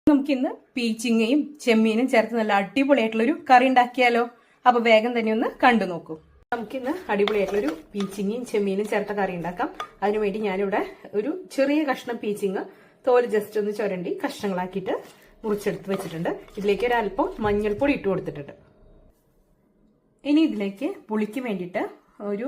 നമുക്കിന്ന് പീച്ചിങ്ങയും ചെമ്മീനും ചേർത്ത് നല്ല അടിപൊളിയായിട്ടുള്ളൊരു കറി ഉണ്ടാക്കിയാലോ? അപ്പൊ വേഗം തന്നെ ഒന്ന് കണ്ടു നോക്കൂ. നമുക്കിന്ന് അടിപൊളിയായിട്ടുള്ളൊരു പീച്ചിങ്ങയും ചെമ്മീനും ചേർത്ത കറി ഉണ്ടാക്കാം. അതിനുവേണ്ടി ഞാനിവിടെ ഒരു ചെറിയ കഷ്ണം പീച്ചിങ് തോല് ജസ്റ്റ് ഒന്ന് ചുരണ്ടി കഷ്ണങ്ങളാക്കിയിട്ട് മുറിച്ചെടുത്ത് വെച്ചിട്ടുണ്ട്. ഇതിലേക്ക് ഒരല്പം മഞ്ഞൾപ്പൊടി ഇട്ട് കൊടുത്തിട്ടുണ്ട്. ഇനി ഇതിലേക്ക് പുളിക്ക് വേണ്ടിയിട്ട് ഒരു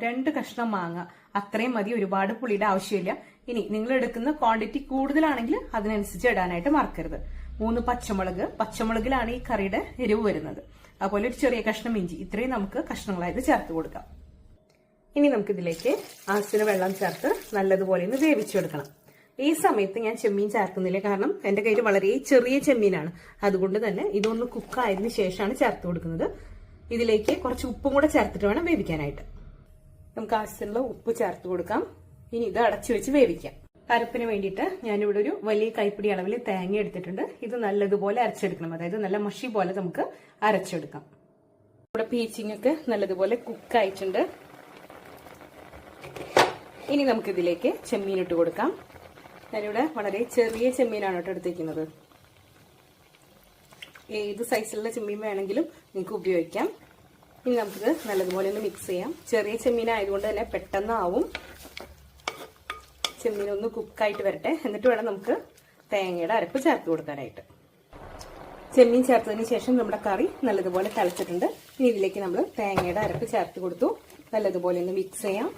2 കഷ്ണം മാങ്ങ, അത്രയും മതി, ഒരുപാട് പുളിയുടെ ആവശ്യമില്ല. ഇനി നിങ്ങൾ എടുക്കുന്ന ക്വാണ്ടിറ്റി കൂടുതലാണെങ്കിൽ അതിനനുസരിച്ച് ഇടാനായിട്ട് മറക്കരുത്. 3 പച്ചമുളക്, പച്ചമുളകിലാണ് ഈ കറിയുടെ എരിവ് വരുന്നത്. അതുപോലെ ഒരു ചെറിയ കഷ്ണം ഇഞ്ചി, ഇത്രയും നമുക്ക് കഷ്ണങ്ങളായിട്ട് ചേർത്ത് കൊടുക്കാം. ഇനി നമുക്കിതിലേക്ക് ആവശ്യത്തിന് വെള്ളം ചേർത്ത് നല്ലതുപോലെ ഒന്ന് വേവിച്ചെടുക്കണം. ഈ സമയത്ത് ഞാൻ ചെമ്മീൻ ചേർക്കുന്നില്ല, കാരണം എന്റെ കയ്യിൽ വളരെ ചെറിയ ചെമ്മീനാണ്. അതുകൊണ്ട് തന്നെ ഇതൊന്ന് കുക്കായതിനു ശേഷമാണ് ചേർത്ത് കൊടുക്കുന്നത്. ഇതിലേക്ക് കുറച്ച് ഉപ്പും കൂടെ ചേർത്തിട്ട് വേണം വേവിക്കാനായിട്ട്. നമുക്ക് ആവശ്യമുള്ള ഉപ്പ് ചേർത്ത് കൊടുക്കാം. ഇനി ഇത് അടച്ചു വെച്ച് വേവിക്കാം. അരപ്പിന് വേണ്ടിയിട്ട് ഞാനിവിടെ ഒരു വലിയ കൈപ്പിടി അളവിൽ തേങ്ങ എടുത്തിട്ടുണ്ട്. ഇത് നല്ലതുപോലെ അരച്ചെടുക്കണം, അതായത് നല്ല മഷി പോലെ നമുക്ക് അരച്ചെടുക്കാം. ഇവിടെ പീച്ചിങ്ങൊക്കെ നല്ലതുപോലെ കുക്കായിട്ടുണ്ട്. ഇനി നമുക്കിതിലേക്ക് ചെമ്മീൻ ഇട്ട് കൊടുക്കാം. ഞാനിവിടെ വളരെ ചെറിയ ചെമ്മീനാണ് കേട്ടോ എടുത്തിരിക്കുന്നത്. ഏത് സൈസിലുള്ള ചെമ്മീൻ വേണമെങ്കിലും നിങ്ങൾക്ക് ഉപയോഗിക്കാം. ഇനി നമുക്കിത് നല്ലതുപോലെ ഒന്ന് മിക്സ് ചെയ്യാം. ചെറിയ ചെമ്മീൻ ആയതുകൊണ്ട് തന്നെ പെട്ടെന്ന് ആവും. ചെമ്മീൻ ഒന്ന് കുക്കായിട്ട് വരട്ടെ, എന്നിട്ട് വേണം നമുക്ക് തേങ്ങയുടെ അരപ്പ് ചേർത്ത് കൊടുക്കാനായിട്ട്. ചെമ്മീൻ ചേർത്തതിന് ശേഷം നമ്മുടെ കറി നല്ലതുപോലെ തിളച്ചിട്ടുണ്ട്. ഇനി ഇതിലേക്ക് നമ്മൾ തേങ്ങയുടെ അരപ്പ് ചേർത്ത് കൊടുത്തു. നല്ലതുപോലെ ഒന്ന് മിക്സ് ചെയ്യാം.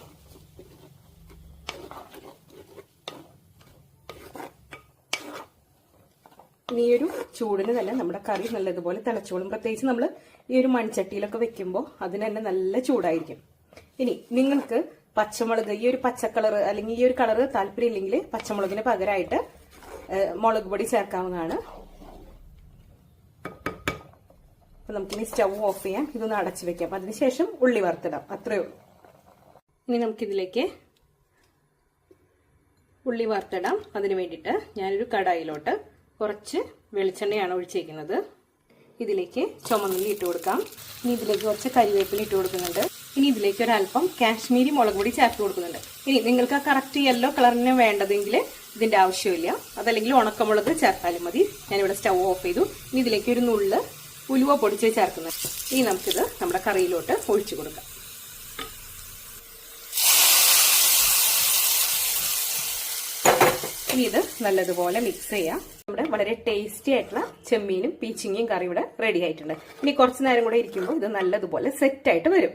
ഇനി ഈ ഒരു ചൂടിന് തന്നെ നമ്മുടെ കറി നല്ലതുപോലെ തിളച്ചോളും. പ്രത്യേകിച്ച് നമ്മൾ ഈ ഒരു മൺചട്ടിയിലൊക്കെ വെക്കുമ്പോൾ അതിന് തന്നെ നല്ല ചൂടായിരിക്കും. ഇനി നിങ്ങൾക്ക് പച്ചമുളക്, ഈ ഒരു പച്ചക്കളർ അല്ലെങ്കിൽ ഈ ഒരു കളർ താല്പര്യം ഇല്ലെങ്കിൽ പച്ചമുളകിന് പകരമായിട്ട് മുളക് പൊടി ചേർക്കാവുന്നതാണ്. അപ്പൊ നമുക്കിനി സ്റ്റൗ ഓഫ് ചെയ്യാം, ഇതൊന്ന് അടച്ചു വെക്കാം. അതിനുശേഷം ഉള്ളി വറുത്തിടാം, അത്രയേ ഉള്ളൂ. ഇനി നമുക്കിതിലേക്ക് ഉള്ളി വറുത്തിടാം. അതിന് വേണ്ടിയിട്ട് ഞാനൊരു കടായിലോട്ട് കുറച്ച് വെളിച്ചെണ്ണയാണ് ഒഴിച്ചേക്കുന്നത്. ഇതിലേക്ക് ചുമന്നുള്ളി ഇട്ട് കൊടുക്കാം. ഇനി ഇതിലേക്ക് കുറച്ച് കരിവേപ്പില ഇട്ട് കൊടുക്കുന്നുണ്ട്. ഇനി ഇതിലേക്ക് ഒരല്പം കാശ്മീരി മുളക് പൊടി ചേർത്ത് കൊടുക്കുന്നുണ്ട്. ഇനി നിങ്ങൾക്ക് ആ കറക്റ്റ് യെല്ലോ കളറിന് വേണ്ടതെങ്കിൽ ഇതിന്റെ ആവശ്യമില്ല, അതല്ലെങ്കിൽ ഉണക്കമുളക് ചേർത്താലും മതി. ഞാനിവിടെ സ്റ്റൗ ഓഫ് ചെയ്തു. ഇനി ഇതിലേക്ക് ഒരു നുള്ള് ഉലുവ പൊടിച്ച് ചേർക്കുന്നുണ്ട്. ഇനി നമുക്കിത് നമ്മുടെ കറിയിലോട്ട് ഒഴിച്ചു കൊടുക്കാം. ഇനി ഇത് നല്ലതുപോലെ മിക്സ് ചെയ്യാം. നമ്മുടെ വളരെ ടേസ്റ്റി ആയിട്ടുള്ള ചെമ്മീനും പീച്ചിങ്ങയും കറി ഇവിടെ റെഡി ആയിട്ടുണ്ട്. ഇനി കുറച്ചു നേരം കൂടെ ഇരിക്കുമ്പോൾ ഇത് നല്ലതുപോലെ സെറ്റ് ആയിട്ട് വരും.